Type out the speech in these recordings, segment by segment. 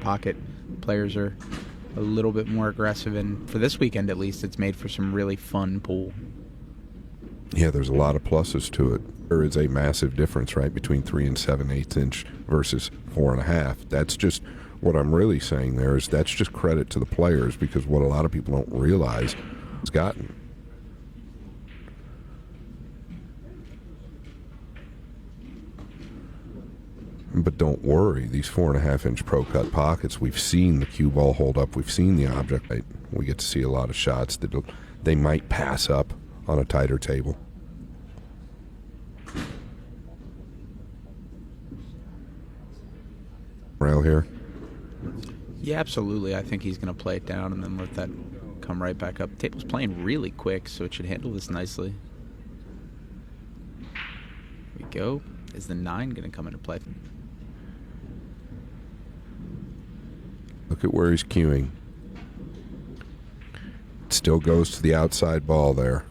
pocket. Players are a little bit more aggressive, and for this weekend at least, it's made for some really fun pool. Yeah, there's a lot of pluses to it. There is a massive difference, right, between 3 and 7/8 inch versus 4.5. That's just what I'm really saying there is that's just credit to the players, because what a lot of people don't realize is gotten. But don't worry, these 4.5 inch pro cut pockets, we've seen the cue ball hold up, we've seen the object. Right? We get to see a lot of shots that they might pass up on a tighter table. Rail here? Yeah, absolutely. I think he's going to play it down and then let that come right back up. Table's playing really quick, so it should handle this nicely. Here we go. Is the 9 going to come into play? Look at where he's cueing. It still goes to the outside ball there.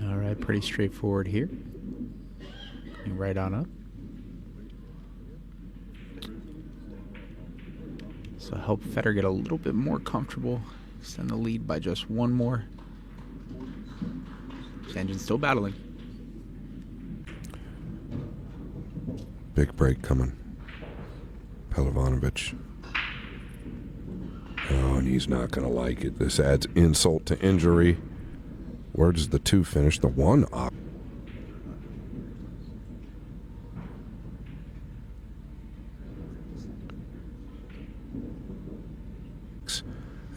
All right, pretty straightforward here. Right on up. So help Fedor get a little bit more comfortable. Extend the lead by just one more. Sanjin's still battling. Big break coming. Pehlivanovic. Oh, and he's not going to like it. This adds insult to injury. Where does the 2 finish? The 1 up.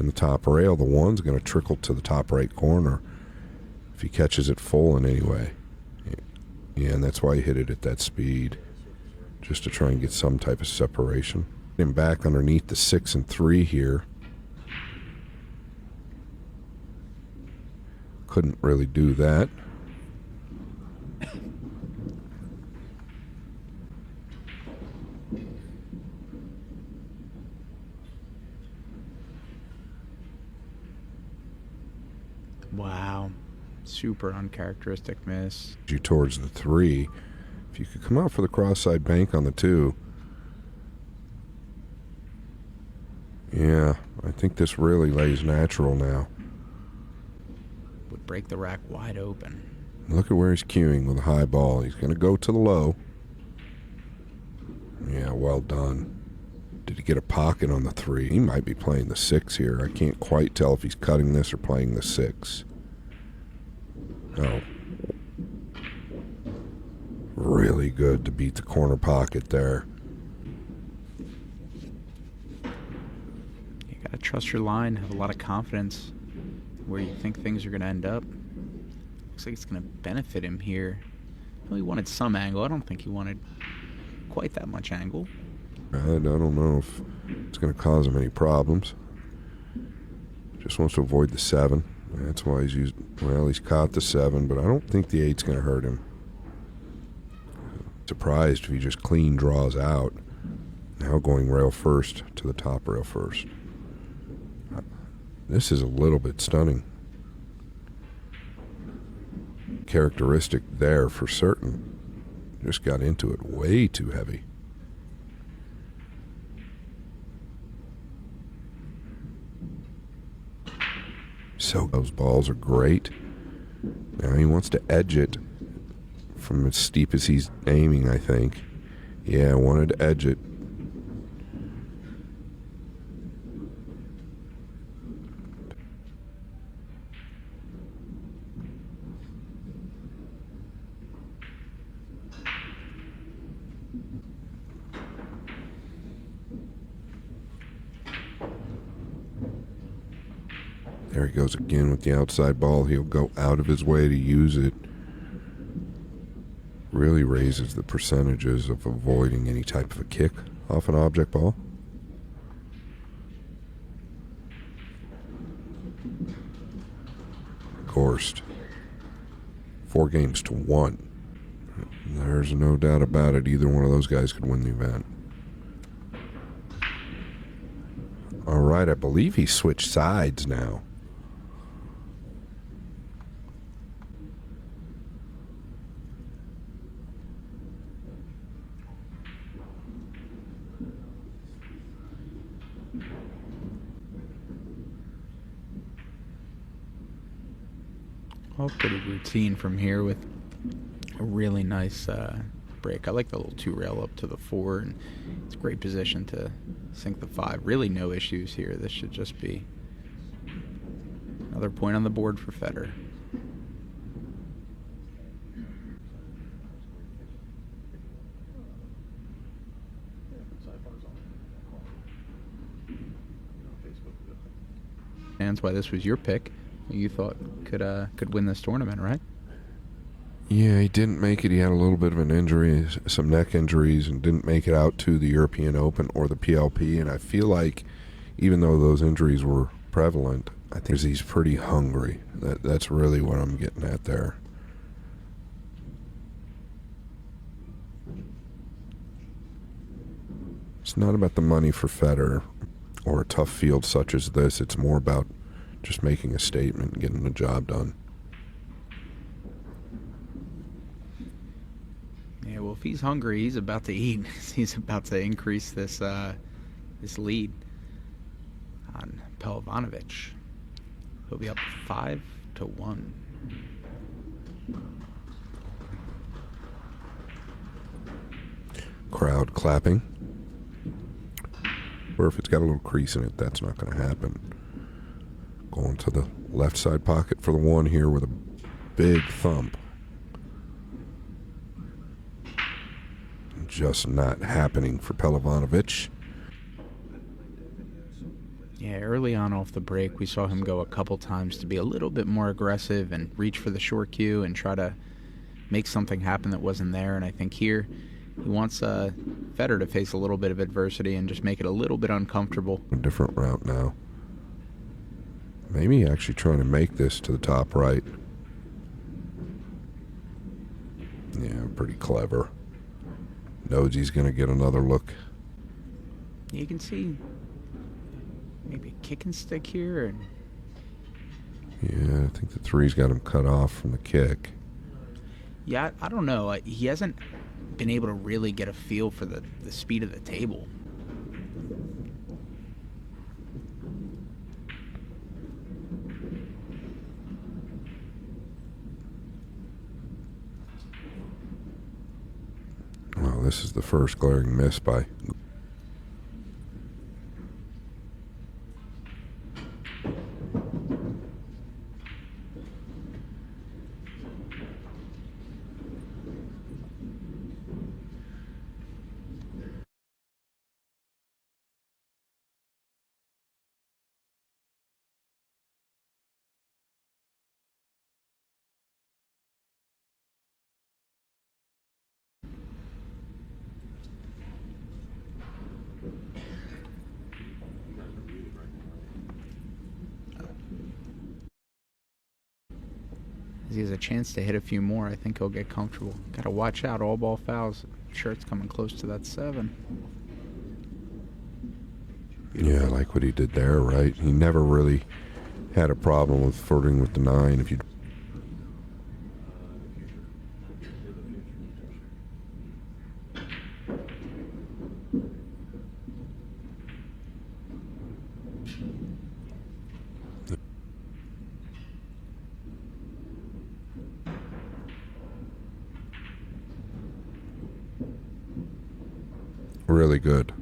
In the top rail, the 1's going to trickle to the top right corner if he catches it full in any way. Yeah, and that's why he hit it at that speed, just to try and get some type of separation. Him back underneath the 6 and 3 here. Couldn't really do that. Wow. Super uncharacteristic miss. You towards the 3. If you could come out for the cross-side bank on the 2. Yeah, I think this really lays natural now. Would break the rack wide open. Look at where he's cueing with a high ball. He's going to go to the low. Yeah, well done. Did he get a pocket on the 3? He might be playing the 6 here. I can't quite tell if he's cutting this or playing the 6. Oh. Really good to beat the corner pocket there. You got to trust your line, have a lot of confidence where you think things are going to end up. Looks like it's going to benefit him here. Well, he wanted some angle. I don't think he wanted quite that much angle. I don't know if it's going to cause him any problems. Just wants to avoid the 7. That's why he's used. Well, he's caught the 7, but I don't think the 8's going to hurt him. Surprised if he just clean draws out. Now going rail first to the top rail first. This is a little bit stunning. Characteristic there for certain. Just got into it way too heavy. So those balls are great. Now he wants to edge it from as steep as he's aiming, I think. Yeah, I wanted to edge it. There he goes again with the outside ball. He'll go out of his way to use it. Really raises the percentages of avoiding any type of a kick off an object ball. Gorst. 4 games to 1. There's no doubt about it. Either one of those guys could win the event. All right, I believe he switched sides now. All pretty routine from here with a really nice break. I like the little 2-rail up to the 4, and it's a great position to sink the 5. Really no issues here. This should just be another point on the board for Fedor. That's why this was your pick. You thought could win this tournament, right? Yeah, he didn't make it. He had a little bit of an injury, some neck injuries, and didn't make it out to the European Open or the PLP. And I feel like even though those injuries were prevalent, I think he's pretty hungry. That's really what I'm getting at there. It's not about the money for Fedor or a tough field such as this. It's more about just making a statement and getting the job done. Yeah, well, if he's hungry, he's about to eat. He's about to increase this this lead on Pehlivanovic. He'll be up 5-1. Crowd clapping. Or if it's got a little crease in it, that's not going to happen. Going to the left side pocket for the 1 here with a big thump. Just not happening for Pehlivanovic. Yeah, early on off the break, we saw him go a couple times to be a little bit more aggressive and reach for the short cue and try to make something happen that wasn't there. And I think here he wants Fedor to face a little bit of adversity and just make it a little bit uncomfortable. A different route now. Maybe actually trying to make this to the top right. Yeah, pretty clever. Knows he's going to get another look. You can see maybe a kick and stick here. And yeah, I think the 3's got him cut off from the kick. yeah, I don't know. He hasn't been able to really get a feel for the speed of the table. Well, this is the first glaring miss by... He has a chance to hit a few more. I think he'll get comfortable. Got to watch out. All ball fouls. Sure, it's coming close to that 7. Yeah, I like what he did there, right? He never really had a problem with flirting with the 9. If you... Really good.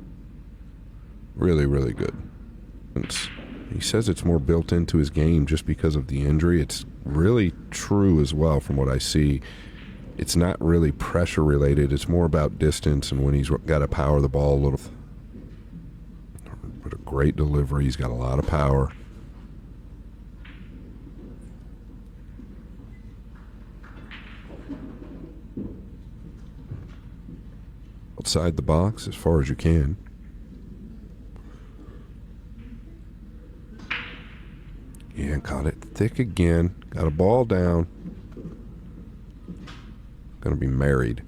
Really, really good. He says it's more built into his game just because of the injury. It's really true as well from what I see. It's not really pressure related. It's more about distance and when he's got to power the ball a little. But a great delivery. He's got a lot of power. Outside the box as far as you can. Yeah, caught it thick again. Got a ball down. Gonna be married.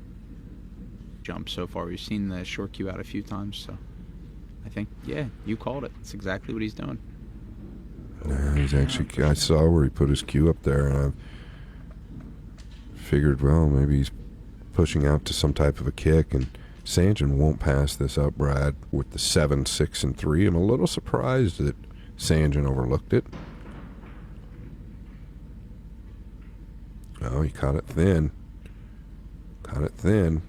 Jump so far. We've seen the short cue out a few times, so I think, yeah, you called it. It's exactly what he's doing. He's actually, I saw where he put his cue up there, and I figured, well, maybe he's pushing out to some type of a kick, and Sanjin won't pass this up, Brad, with the 7, 6, and 3. I'm a little surprised that Sanjin overlooked it. No, he caught it thin. Caught it thin.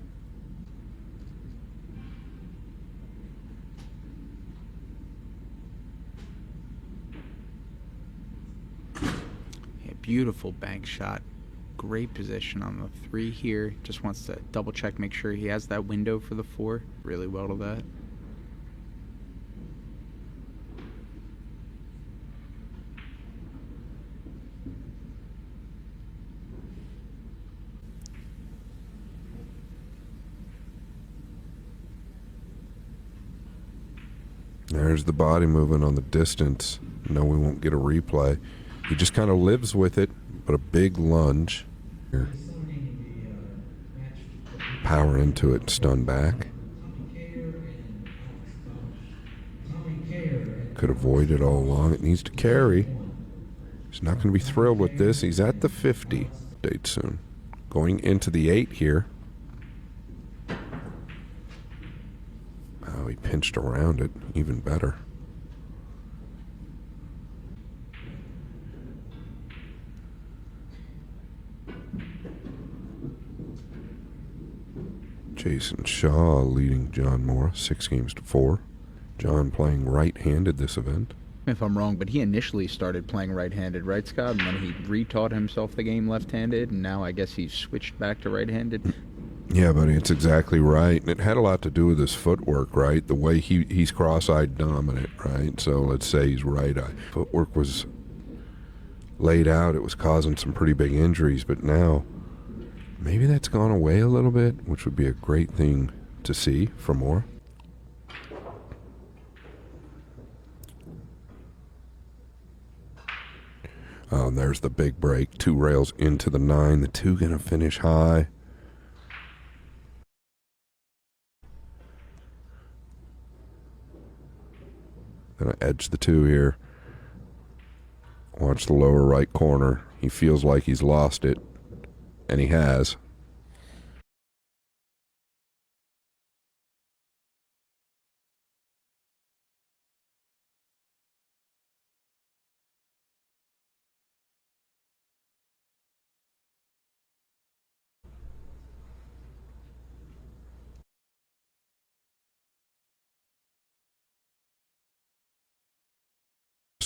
Yeah, beautiful bank shot. Great position on the 3 here. Just wants to double check, make sure he has that window for the 4. Really well to that. There's the body moving on the distance. No, we won't get a replay. He just kind of lives with it, but a big lunge. Here. Power into it and stun back. Could avoid it all along. It needs to carry. He's not going to be thrilled with this. He's at the 50. Date soon. Going into the 8 here. Oh, he pinched around it. Even better. Jason Shaw leading John Morris 6-4. John playing right-handed this event. If I'm wrong, but he initially started playing right-handed, right, Scott? And then he retaught himself the game left-handed, and now I guess he's switched back to right-handed. Yeah, buddy, it's exactly right. And it had a lot to do with his footwork, right? The way he's cross-eyed dominant, right? So let's say he's right-eyed. Footwork was laid out. It was causing some pretty big injuries, but now maybe that's gone away a little bit, which would be a great thing to see for more. Oh, and there's the big break. 2 rails into the 9. The 2 going to finish high. Going to edge the 2 here. Watch the lower right corner. He feels like he's lost it, and he has.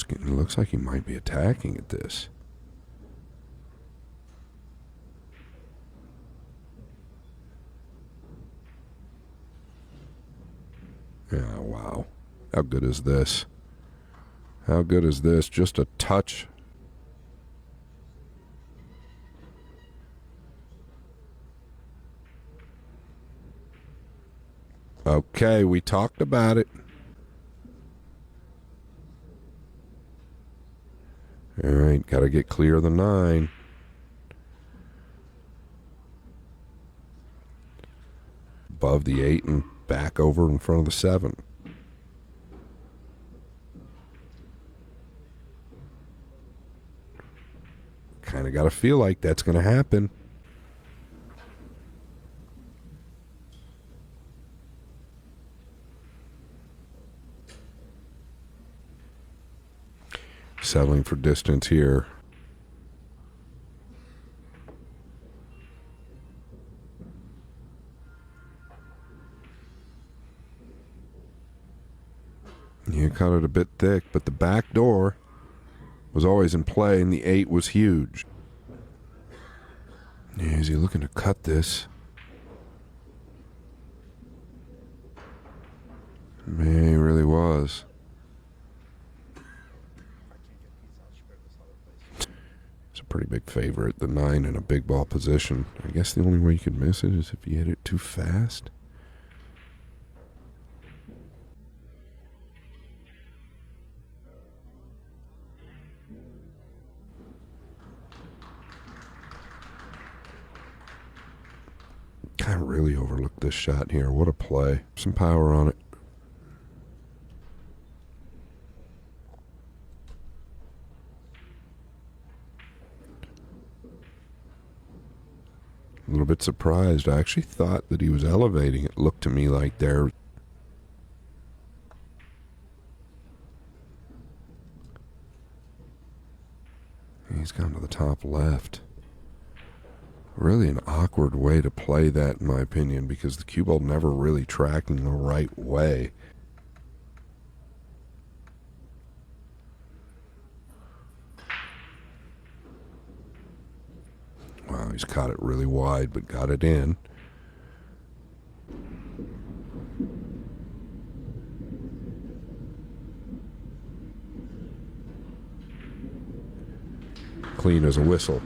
It looks like he might be attacking at this. Yeah, wow. How good is this? How good is this? Just a touch. Okay, we talked about it. All right, got to get clear of the 9. Above the 8 and back over in front of the 7. Kind of got to feel like that's going to happen. Settling for distance here. You cut it a bit thick, but the back door was always in play, and the 8 was huge. Yeah, is he looking to cut this? Man, he really was. It's a pretty big favorite, the 9 in a big ball position. I guess the only way you could miss it is if you hit it too fast. I really overlooked this shot here. What a play. Some power on it. A little bit surprised. I actually thought that he was elevating. It looked to me like there. He's gone to the top left. Really an awkward way to play that, in my opinion, because the cue ball never really tracking the right way. Wow, he's caught it really wide, but got it in. Clean as a whistle.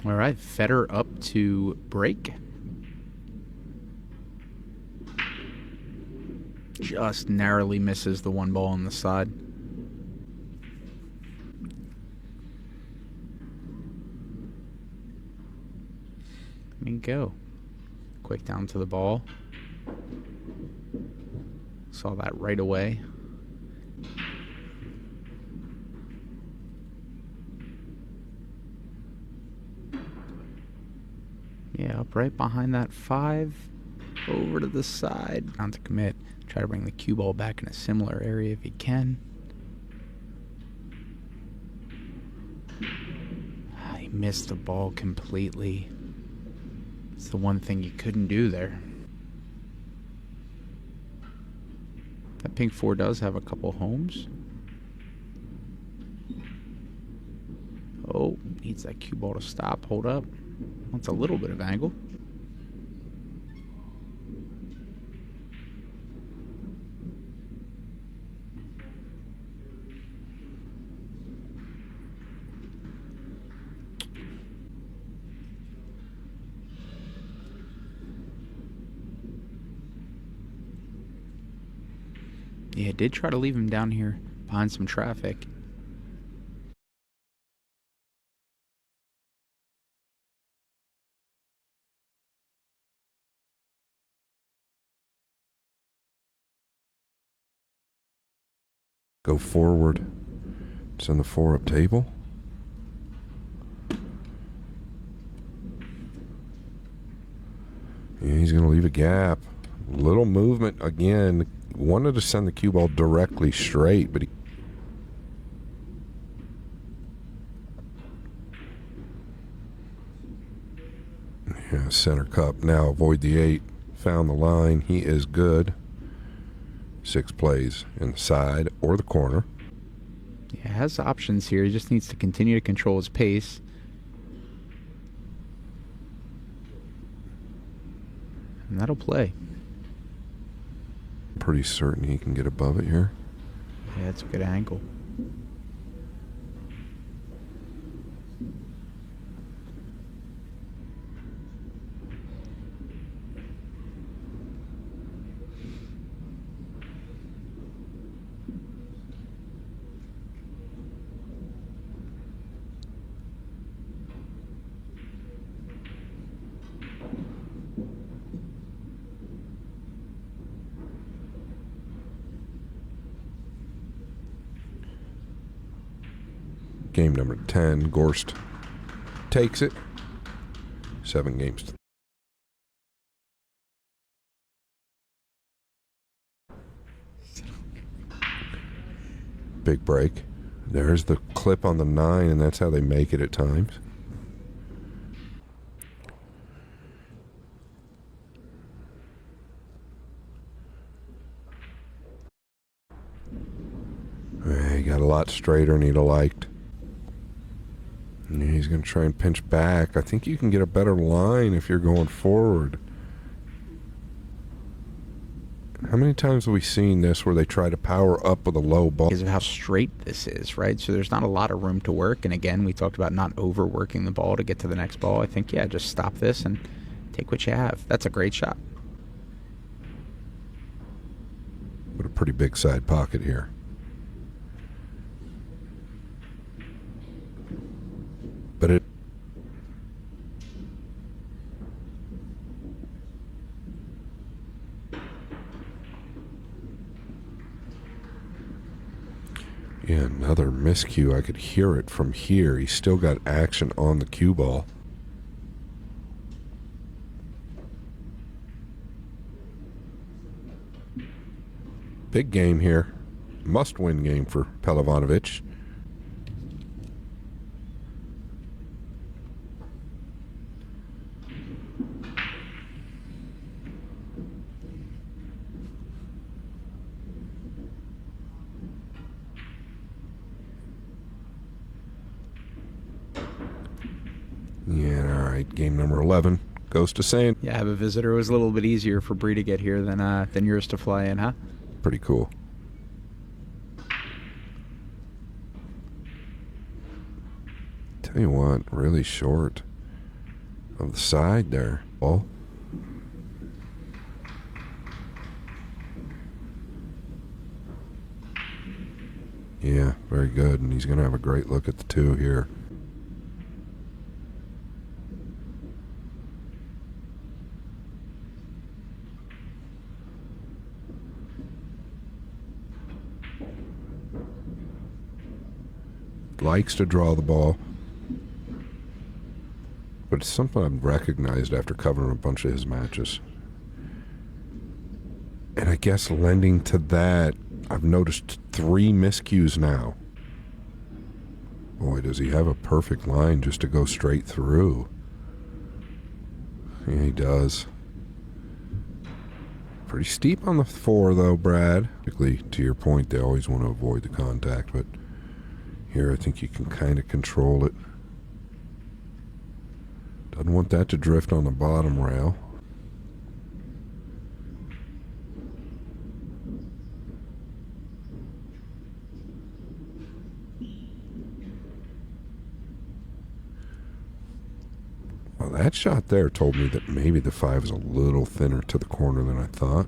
All right, Fedor up to break. Just narrowly misses the one ball on the side. Let me go. Quick down to the ball. Saw that right away. Yeah, up right behind that 5. Over to the side. Not to commit. Try to bring the cue ball back in a similar area if you can. He missed the ball completely. It's the one thing you couldn't do there. That pink 4 does have a couple homes. Oh, needs that cue ball to stop. Hold up. Wants a little bit of angle. Yeah, did try to leave him down here behind some traffic. Go forward. Send the 4 up table. Yeah, he's going to leave a gap. Little movement again. Wanted to send the cue ball directly straight, but he... Yeah, center cup. Now avoid the 8. Found the line. He is good. 6 plays in the side or the corner. Yeah, has options here. He just needs to continue to control his pace. And that'll play. Pretty certain he can get above it here. Yeah, it's a good angle. Game number 10, Gorst takes it. 7 games. Big break. There's the clip on the 9, and that's how they make it at times. He got a lot straighter than he'd have liked. He's going to try and pinch back. I think you can get a better line if you're going forward. How many times have we seen this where they try to power up with a low ball? Because of how straight this is, right? So there's not a lot of room to work. And again, we talked about not overworking the ball to get to the next ball. I think, yeah, just stop this and take what you have. That's a great shot. But a pretty big side pocket here. But it... Yeah, another miscue. I could hear it from here. He's still got action on the cue ball. Big game here. Must-win game for Pehlivanovic. Yeah, all right. Game number 11 goes to Sanjin. Yeah, have a visitor. It was a little bit easier for Bree to get here than yours to fly in, huh? Pretty cool. Tell you what, really short of the side there. Oh. Yeah, very good. And he's going to have a great look at the 2 here. Likes to draw the ball. But it's something I've recognized after covering a bunch of his matches. And I guess lending to that, I've noticed 3 miscues now. Boy, does he have a perfect line just to go straight through. Yeah, he does. Pretty steep on the 4, though, Brad. Particularly, to your point, they always want to avoid the contact, but here I think you can kind of control it. Doesn't want that to drift on the bottom rail. Well, that shot there told me that maybe the 5 is a little thinner to the corner than I thought.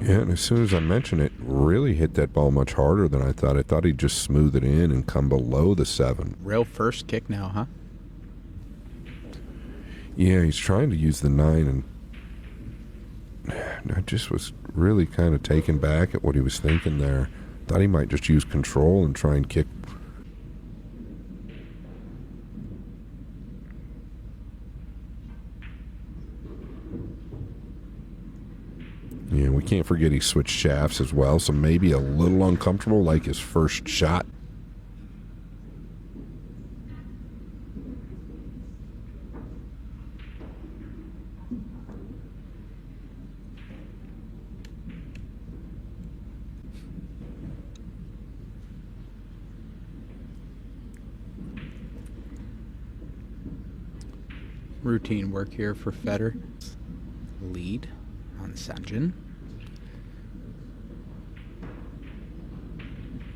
Yeah, and as soon as I mentioned it, really hit that ball much harder than I thought. I thought he'd just smooth it in and come below the 7. Rail first kick now, huh? Yeah, he's trying to use the 9, and I just was really kind of taken back at what he was thinking there. Thought he might just use control and try and kick. Yeah, we can't forget he switched shafts as well, so maybe a little uncomfortable like his first shot. Routine work here for Fedor. Lead on Sanjin.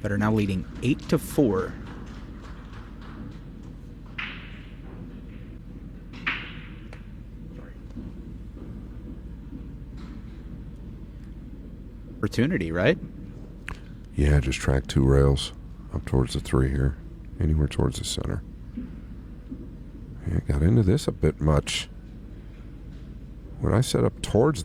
Fedor now leading 8-4. Opportunity, right? Yeah, just track 2 rails up towards the 3 here. Anywhere towards the center. Yeah, got into this a bit much. When I set up towards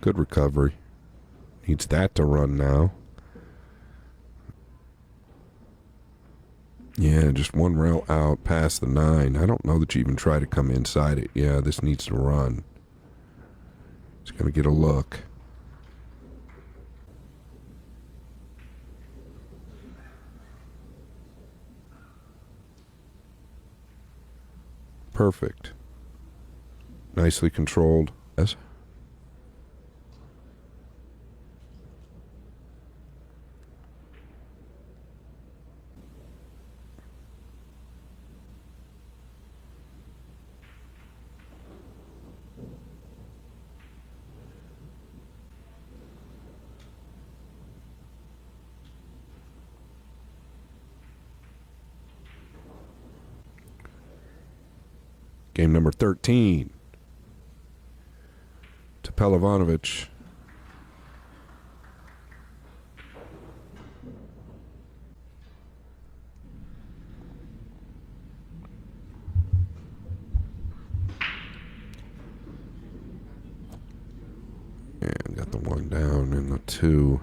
good recovery. Needs that to run now. Yeah, just 1 rail out past the 9. I don't know that you even try to come inside it. Yeah, this needs to run. It's going to get a look. Perfect. Nicely controlled. Yes. Game number 13 to Pehlivanovic. And got the 1 down and the 2.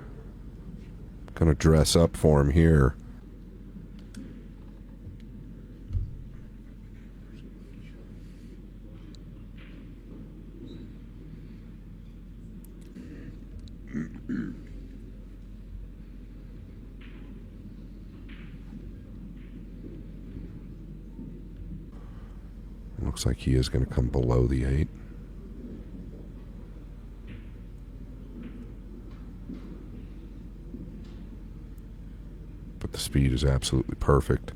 Gonna dress up for him here. Looks like he is going to come below the 8. But the speed is absolutely perfect.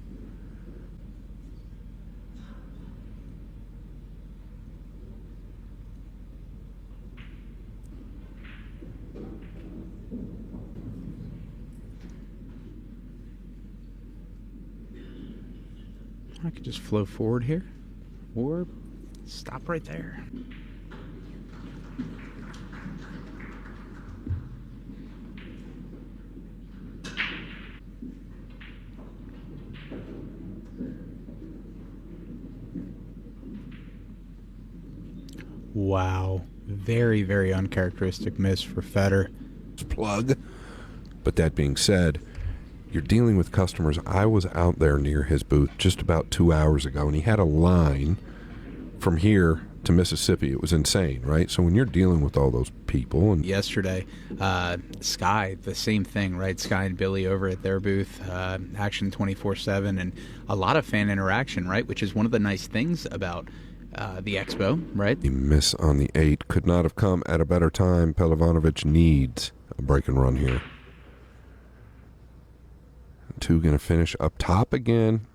I could just flow forward here, or stop right there. Wow. Very, very uncharacteristic miss for Fedor. Plug. But that being said, you're dealing with customers. I was out there near his booth just about 2 hours ago, and he had a line from here to Mississippi. It was insane, right? So when you're dealing with all those people, and yesterday, Sky, the same thing, right? Sky and Billy over at their booth, Action 24/7, and a lot of fan interaction, right? Which is one of the nice things about the expo, right? the miss on the 8 could not have come at a better time. Pehlivanovic needs a break and run here. 2 going to finish up top again.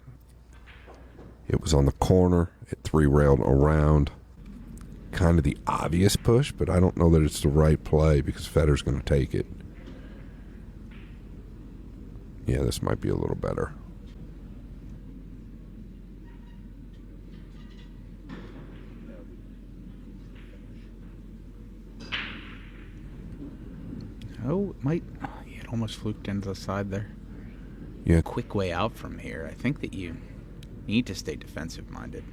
It was on the corner. It 3-railed around. Kind of the obvious push, but I don't know that it's the right play because Fedor's going to take it. Yeah, this might be a little better. Oh, it might. Yeah, it almost fluked into the side there. Yeah. Quick way out from here. I think that you need to stay defensive minded.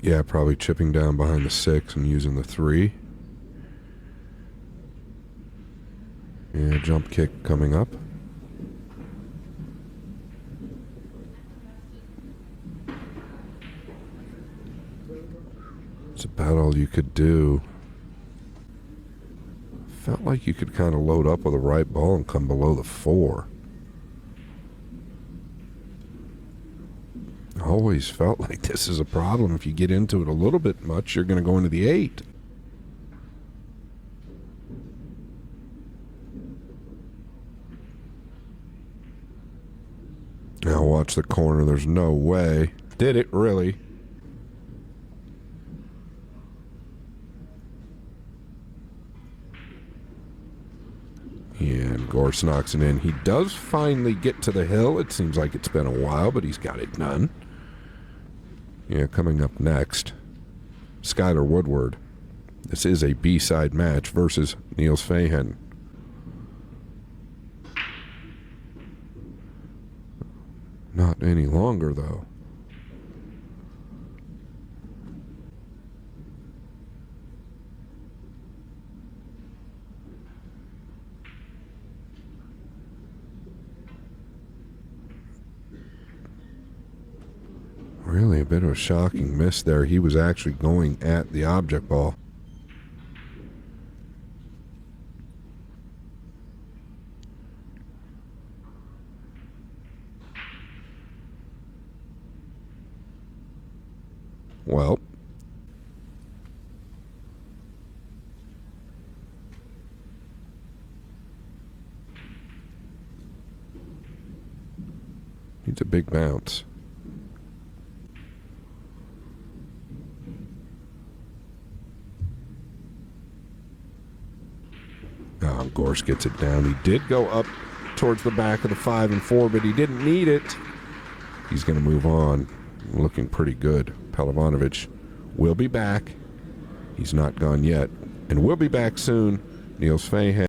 Yeah, probably chipping down behind the 6 and using the 3. Yeah, jump kick coming up. It's about all you could do. Felt like you could kind of load up with a right ball and come below the 4. Always felt like this is a problem. If you get into it a little bit much, you're going to go into the 8. Now watch the corner. There's no way. Did it really? And Gorst knocks it in. He does finally get to the hill. It seems like it's been a while, but he's got it done. Yeah, coming up next, Skylar Woodward. This is a B-side match versus Niels Fahen. Not any longer, though. Really a bit of a shocking miss there. He was actually going at the object ball. Well, needs a big bounce. Gorst gets it down. He did go up towards the back of the 5 and 4, but he didn't need it. He's going to move on. Looking pretty good. Pehlivanovic will be back. He's not gone yet. And we'll be back soon. Niels Fahen.